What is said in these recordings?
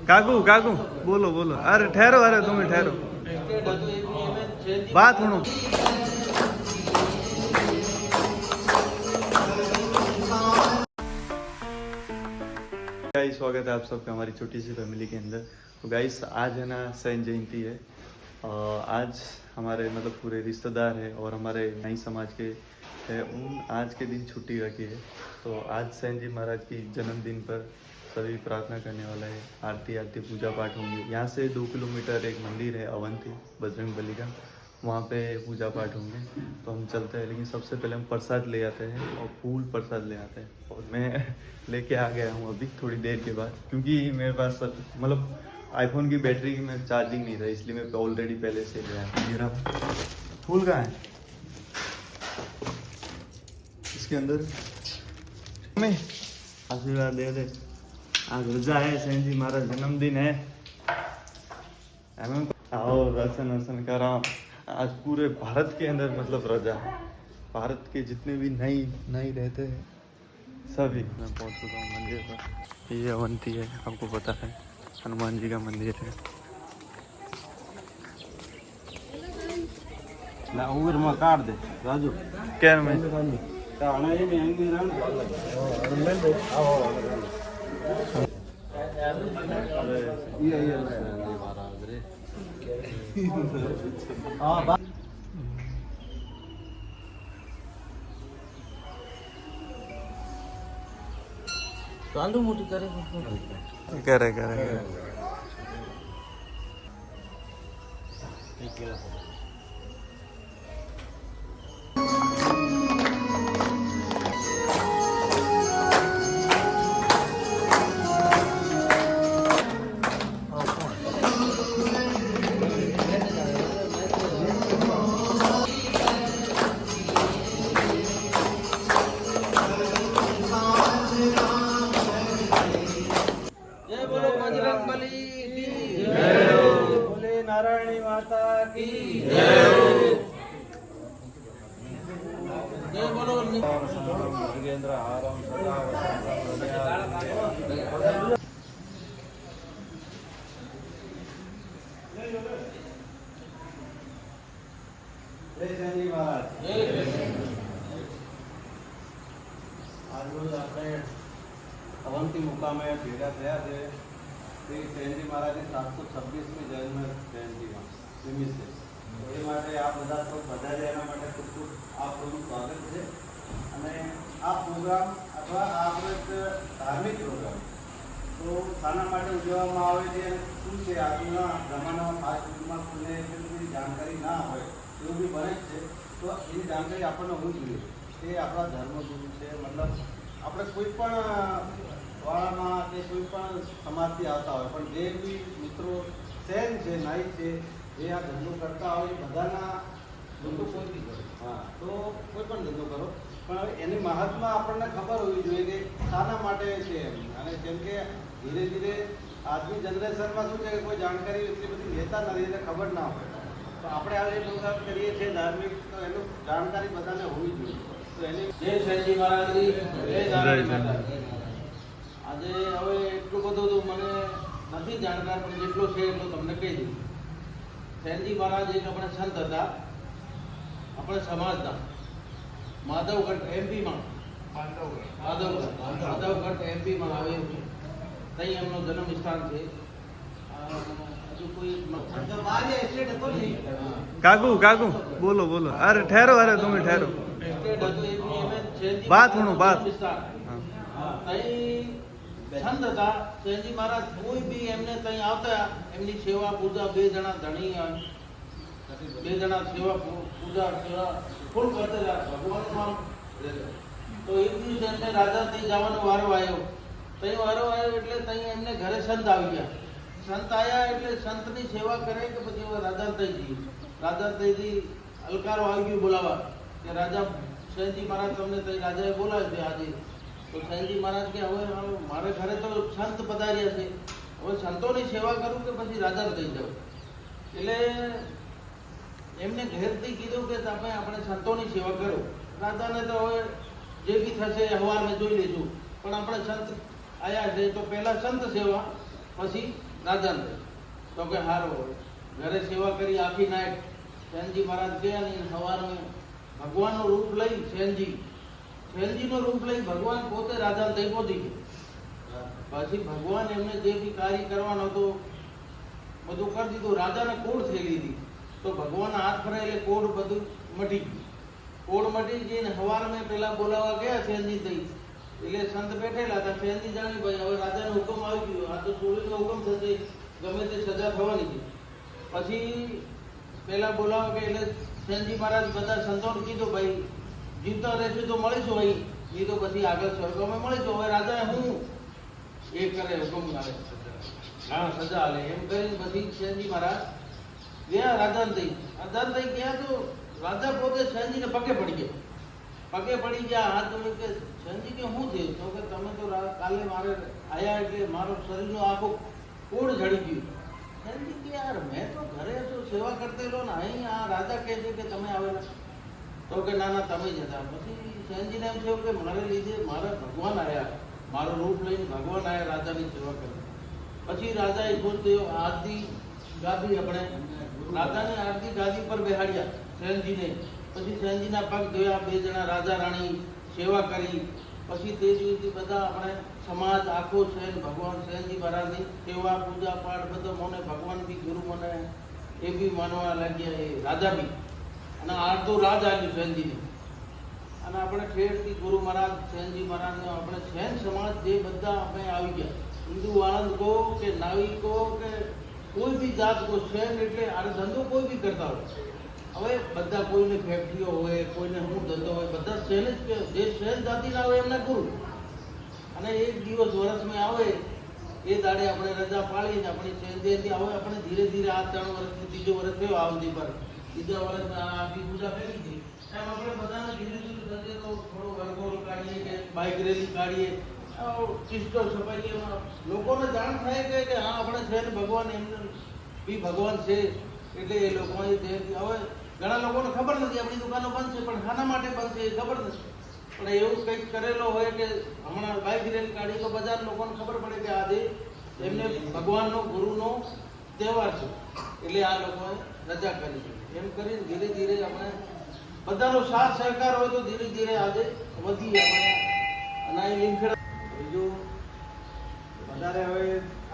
काकू काकू बोलो बोलो। अरे ठहरो, अरे तुम्हें ठहरो, बात सुनो। गाइस स्वागत है आप सबका हमारी छोटी सी फैमिली के अंदर। तो गाइस आज है ना सैन जयंती है। आज हमारे मतलब पूरे रिश्तेदार है और हमारे नई समाज के है, उन आज के दिन छुट्टी रखी है। तो आज सैन जी महाराज की जन्मदिन पर सभी प्रार्थना करने वाला है। आरती पूजा पाठ होंगे। यहाँ से 2 किलोमीटर एक मंदिर है अवंती बजरंग बली का, वहाँ पे पूजा पाठ होंगे। तो हम चलते हैं, लेकिन सबसे पहले हम प्रसाद ले आते हैं और फूल प्रसाद ले आते हैं। और मैं लेके आ गया हूँ अभी थोड़ी देर के बाद, क्योंकि मेरे पास मतलब आईफोन की बैटरी में चार्जिंग नहीं था, इसलिए मैं ऑलरेडी पहले से ले आया। मेरा फूल कहाँ है इसके अंदर? मैं आशीर्वाद दे दे। आज रजा है, सैन जी महाराज जन्मदिन है। आओ दर्शन कराओ। आज पूरे भारत के अंदर मतलब रजा है। भारत के जितने भी नई रहते हैं सभी। मैं पहुंच चुका हूँ मंदिर पर। ये अवंती है, आपको पता है, हनुमान जी का मंदिर है। ना उम्र में काट दे राजू क्या में काना ये में आएंगे ना ये महाराज रे हां चालू मोटी करे नारायणी माता की जय बोलो। योगेंद्र आराम सदा आज रोज આપણે અવંતી મુકામે ભેગા થયા છે શ્રી સૈનજી મહારાજની 726મી જન્મ જયંતિમાં નિમિત્તે। તો એ માટે આ બધા સૌ બધાએ એના માટે ખૂબ ખૂબ આપ સૌનું સ્વાગત છે। અને આ પ્રોગ્રામ અથવા આ આપણો એક ધાર્મિક પ્રોગ્રામ તો શાના માટે ઉજવવામાં આવે છે અને શું છે આજના જમાનામાં ફાસ્ટ ફૂડમાં કોઈને એટલી બધી જાણકારી ના હોય એવું બી બને જ છે। તો એની જાણકારી આપણને હોવી જોઈએ કે આપણા ધર્મગુરુ છે, મતલબ આપણે કોઈ પણ વાળામાં કે કોઈ પણ સમાજથી આવતા હોય પણ જે બી મિત્રો સૈન છે, નાઈ છે, જે આ ધંધો કરતા હોય એ બધાના ધંધો કોઈ બી કરો, હા, તો કોઈ પણ ધંધો કરો પણ હવે એની મહાત્મા આપણને ખબર હોવી જોઈએ કે શાના માટે છે એમ। અને કેમ કે ધીરે ધીરે આજની જનરેશનમાં શું છે કે કોઈ જાણકારી એટલી બધી લેતા નથી એટલે ખબર ના હોય। તો આપણે આ જે પ્રોગ્રામ કરીએ છીએ ધાર્મિક, તો એનું જાણકારી બધાને હોવી જોઈએ। તો એની જય સૈનજી મહારાજની જય નારાયણ માતા। આજે હવે એટલું બધું તો મને નથી જાણકાર, પણ જેટલો છે એટલો તમને કહી દઉં। સૈનજી મહારાજ એક આપણે સંત હતા, આપણે સમાજના માધવગઢ એમપીમાં, માધવગઢ એમપીમાં આવેલું છે, ત્યાં એમનો જન્મ સ્થાન છે। હજુ કોઈ काकू काकू बोलो बोलो। अरे ठहरो, अरे तुम्हें ठहरो, बात सुनो, बात। સંત હતા સૈનજી મહારાજ। કોઈ બી એમને ત્યાં આવતા એમની સેવા પૂજા, 2 જણા ધણી, 2 જણા સેવા પૂજા ફૂલ કરતા ભગવાનમાં। તો એક દિવસ એમને રાજા ત્યાં જવાનો વારો આવ્યો, એટલે ત્યાં એમને ઘરે સંત આવી ગયા। સંત આવ્યા એટલે સંતની સેવા કરે કે પછી રાજા તઈજી અલકારો આવી ગયો બોલાવા કે રાજા સૈનજી મહારાજ તમને ત્યાં રાજાએ બોલાવે છે આજે। તો સૈનજી મહારાજ કે હવે મારે ઘરે તો સંત પધાર્યા છે, હવે સંતોની સેવા કરું કે પછી રાજા થઈ જાઉં? એટલે એમને ઘેરથી કીધું કે તમે આપણે સંતોની સેવા કરો। રાજાને તો હવે જે બી થશે હવારમાં જોઈ લેશું. પણ આપણે સંત આયા છે તો પહેલા સંત સેવા પછી રાજાને દે. તો કે હારો હોય ઘરે સેવા કરી આખી નાઈટ સેનજી મહારાજ ગયા ને સવારમાં ભગવાનનું રૂપ લઈ સેનજીનું રૂપ લઈ ભગવાન પોતે રાજાને દઈ પહોંચી ગયા. પછી ભગવાન એમને જે બી કાર્ય કરવાનો હતો બધું કરી દીધું. રાજાને કોડ થઈ લીધી તો ભગવાનના હાથ ફરે એટલે કોડ બધું મટી ગયું. કોડ મટી જઈને સવારમાં પેલા બોલાવવા ગયા સેનજી થઈ એટલે સંત બેઠેલા હતા. સેનજી જાણી ભાઈ હવે રાજાનો હુકમ આવી ગયો, આ તો ચોરીનો હુકમ થશે, ગમે તે સજા થવાની છે. પછી પેલા બોલાવવા કે એટલે સેનજી મહારાજ બધા સંતોને કીધું ભાઈ જીવતા રહેશું તો મળીશું ભાઈ, એ તો પછી આગળ સ્વર્ગમાં મળીશું. હવે રાજાએ હું એ કરે હુકમ આવે હા સજા આલે એમ કરીને પછી સેનજી મહારાજ ગયા રાજાને થઈ. રાજાને થઈ ગયા તો રાજા પોતે સેનજીને પગે પડી ગયા. પગે પડી ગયા હાથ જોડી કે સેનજી કે શું થયું? તો કે તમે તો કાલે મારે આયા એટલે મારો શરીરનો આખો કોડ ઝડી ગયું. સેનજી કે યાર મેં તો ઘરે તો સેવા કરતેલો ને અહીં આ રાજા કહે છે કે તમે આવેલા. તો કે ના ના તમે જ હતા. પછી સેનજીને એમ થયું કે મારે લીધે મારા ભગવાન આવ્યા, મારું રૂપ લઈને ભગવાન આવ્યા રાજાની સેવા કરી. પછી રાજાએ ખુદ થયો આરતી ગાદી આપણે રાજાને આરતી ગાદી પર બેહાડ્યા સેનજીને. પછી સેનજીના પગ ધોયા, બે જણા રાજા રાણી સેવા કરી. પછી તે દિવસથી બધા આપણે સમાજ આખો સેન ભગવાન સેનજી મહારાજની સેવા પૂજા પાઠ બધો મને ભગવાન બી ગુરુ મને એ બી માનવા લાગ્યા એ રાજા બી. અને અડધું રાજ આવ્યું સેનજીને. અને આપણે ઠેરથી ગુરુ મહારાજ સેનજી મહારાજનો આપણે સેન સમાજ જે બધા આપણે આવી ગયા, હિન્દુ આનંદ કહો કે નાવી કહો કે કોઈ બી જાત કો સેન એટલે આ ધંધો કોઈ બી કરતા હોય. હવે બધા કોઈને ફેક્ટરીઓ હોય, કોઈને શું ધંધો હોય, બધા સેન જ કે જે સેન જાતિના હોય એમના ગુરુ. અને એક દિવસ વર્ષમાં આવે એ દાડે આપણે રજા પાડીને આપણી સેન જયંતિ આવે. આપણે ધીરે ધીરે આ 3 વર્ષથી ત્રીજો વર્ષ થયો આવતી પર ત્રીજા વર્ષમાં આખી પૂજા કરી હતી એમ આપણે બધાને ધીરે ધીરે થશે તો થોડો વરઘોડો કાઢીએ કે બાઇક રેલી કાઢીએ, પિસ્ટોલ છપાઈએ, લોકોને જાણ થાય કે હા આપણે છે ને ભગવાન એમને બી ભગવાન છે. એટલે એ લોકોની જયંતિ હવે ઘણા લોકોને ખબર નથી આપણી દુકાનો બંધ છે પણ શાના માટે બંધ છે એ ખબર નથી. પણ એવું કંઈક કરેલો હોય કે હમણાં બાઇક રેલી કાઢી તો બધા લોકોને ખબર પડે કે આજે એમને ભગવાનનો ગુરુનો તહેવાર છે એટલે આ લોકોએ રજા કરી છે. એમ કરીને ધીરે ધીરે આપણે બધાનો સાથ સહકાર હોય તો ધીરે ધીરે આજે વધી આપણે અને અહીં લીમખેડા બીજું વધારે હવે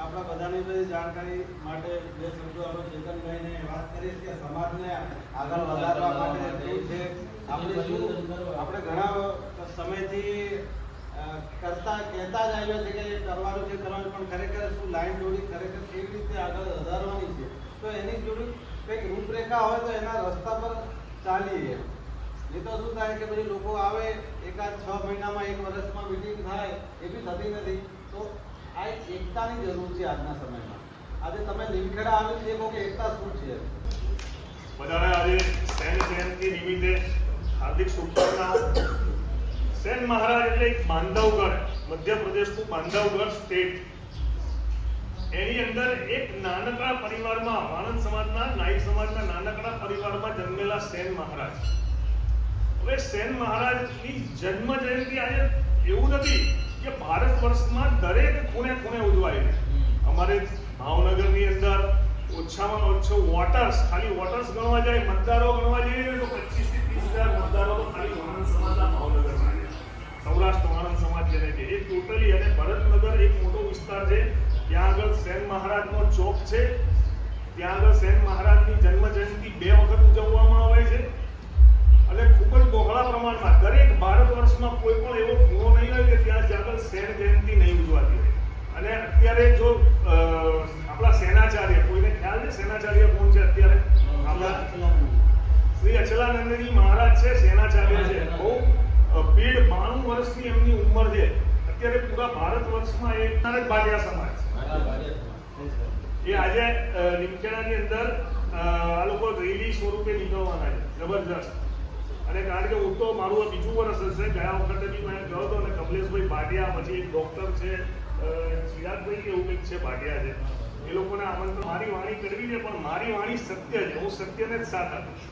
આપણા બધાની બધી જાણકારી માટે બે શબ્દો આપણે ચેતનભાઈને વાત કરીએ કે સમાજને આગળ વધારવા માટે શું છે આપણે ઘણા સમયથી કહેતા જ આવ્યા છે કે કરવાનું છે પણ ખરેખર શું લાઈન જોડી ખરેખર કેવી રીતે આગળ વધારવાની છે તો એની જોડી કંઈક રૂપરેખા હોય તો એના રસ્તા પર ચાલીએ. એ તો શું થાય કે પછી લોકો આવે એકાદ 6 મહિનામાં 1 વર્ષમાં મિટિંગ થાય એ બી થતી નથી. તો આ એક એકતાની જરૂર છે આજના સમયમાં. આજે તમે લીમખેડા આવી દેખો કે એકતા શું છે. બધાને આજે સેન જયંતિ નિમિત્તે હાર્દિક શુભકામનાઓ. સેન મહારાજ એટલે એક બાંધવગઢ, મધ્યપ્રદેશનું બાંધવગઢ સ્ટેટ. એની અંદર એક નાનકડા પરિવારમાં, વાણંદ સમાજના નાઈક સમાજના નાનકડા પરિવારમાં જન્મેલા સેન મહારાજ. હવે સેન મહારાજની જન્મ જયંતિ આજે એવું નથી કે ભારત વર્ષમાં દરેક ખૂણે ખૂણે ઉજવાય છે. અમારે ભાવનગરની અંદર ઓછામાં ઓછો વોટર્સ, ખાલી વોટર્સ ગણવા જાય, મતદારો ગણવા જઈએ તો 25 થી 30,000 મતદારો તો ખાલી વાણંદ સમાજના ભાવનગરમાં છે. સૌરાષ્ટ્ર વાણંદ સમાજ જેને કે એ ટોટલી. અને ભરતનગર એક મોટો વિસ્તાર છે, ત્યાં આગળ સેન મહારાજનો ચોક છે. ત્યાં આગળ સેન મહારાજની જન્મ જયંતિ 2 વખત ઉજવવામાં આવે છે અને ખૂબ જ બહોળા પ્રમાણમાં. દરેક ભારત વર્ષમાં કોઈ પણ એવો ખૂણો નહીં હોય કે ત્યાં આગળ સેન જયંતિ નહીં ઉજવાતી હોય. અને અત્યારે જો આપણા સેનાચાર્ય, કોઈને ખ્યાલ છે સેનાચાર્ય કોણ છે અત્યારે? આપણા શ્રી અચલાનંદજી મહારાજ છે, સેનાચાર્ય છે. બહુ પીઢ 92 વર્ષની એમની ઉંમર છે. અત્યારે પૂરા ભારત વર્ષમાં એક ભાટિયા સમાજ એ આજે લીમખેડાની અંદર આ લોકો રેલી સ્વરૂપે નીકળવાના છે. જબરજસ્ત. અને કારણ કે હું તો મારું આ 2જું વર્ષ હશે, ગયા વખતે બી મેં ગયો હતો અને કમલેશભાઈ ભાટિયા, પછી એક ડોક્ટર છે ચિરાગભાઈ એવું કંઈક છે ભાટિયા છે, એ લોકોને આમંત્રણ. મારી વાણી કરવી છે પણ મારી વાણી સત્ય છે, હું સત્યને જ સાથ આપીશ.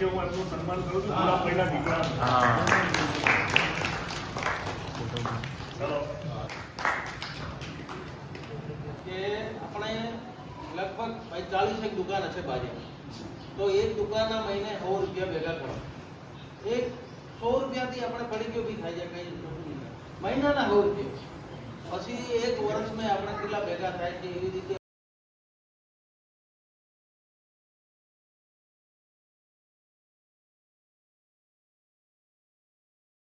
કે હું એમનું સન્માન કરું છું પૂરા પહેલા દીકરાનું. હા ચલો કે આપણે લગભગ 45 દુકાન હશે બાજુ, તો એક દુકાનના મહિને 100 રૂપિયા ભેગા કરો. એક 100 રૂપિયાથી આપણે પડી ગયો બી થાય છે, કઈ ખોટું નહીં. મહિનાના 100 રૂપિયા પછી એક વર્ષમાં આપણે કેટલા ભેગા થાય છે એવી રીતે